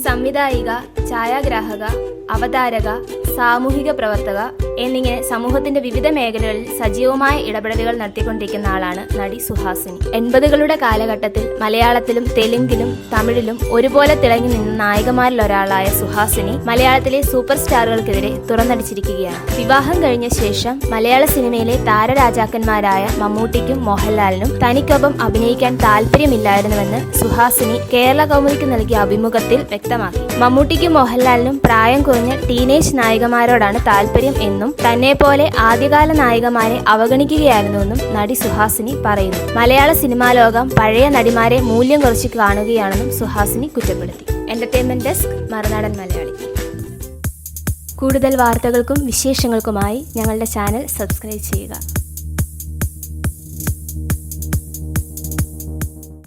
സംവിധായിക, ഛായാഗ്രാഹക, അവതാരക, സാമൂഹിക പ്രവർത്തക എന്നിങ്ങനെ സമൂഹത്തിന്റെ വിവിധ മേഖലകളിൽ സജീവമായ ഇടപെടലുകൾ നടത്തിക്കൊണ്ടിരിക്കുന്ന ആളാണ് നടി സുഹാസിനി. 80കളുടെ കാലഘട്ടത്തിൽ മലയാളത്തിലും തെലുങ്കിലും തമിഴിലും ഒരുപോലെ തിളങ്ങി നിന്ന നായികമാരിൽ ഒരാളായ സുഹാസിനി മലയാളത്തിലെ സൂപ്പർ സ്റ്റാറുകൾക്കെതിരെ തുറന്നടിച്ചിരിക്കുകയാണ്. വിവാഹം കഴിഞ്ഞ ശേഷം മലയാള സിനിമയിലെ താരരാജാക്കന്മാരായ മമ്മൂട്ടിക്കും മോഹൻലാലിനും തനിക്കൊപ്പം അഭിനയിക്കാൻ താല്പര്യമില്ലായിരുന്നുവെന്ന് സുഹാസിനി കേരള കൗമുദിക്ക് നൽകിയ അഭിമുഖത്തിൽ വ്യക്തമാക്കി. മമ്മൂട്ടിക്കും മോഹൻലാലിനും പ്രായം കുറഞ്ഞ ടീനേജ് നായികമാരോടാണ് താല്പര്യം എന്നും തന്നെ പോലെ ആദ്യകാല നായികമാരെ അവഗണിക്കുകയായിരുന്നുവെന്നും നടി സുഹാസിനി പറയുന്നു. മലയാള സിനിമാ ലോകം പഴയ നടിമാരെ മൂല്യം കുറച്ച് കാണുകയാണെന്നും സുഹാസിനി കുറ്റപ്പെടുത്തി. Entertainment desk, Marunadan Malayali. കൂടുതൽ വാർത്തകൾക്കും വിശേഷങ്ങൾക്കുമായി ഞങ്ങളുടെ ചാനൽ സബ്സ്ക്രൈബ് ചെയ്യുക.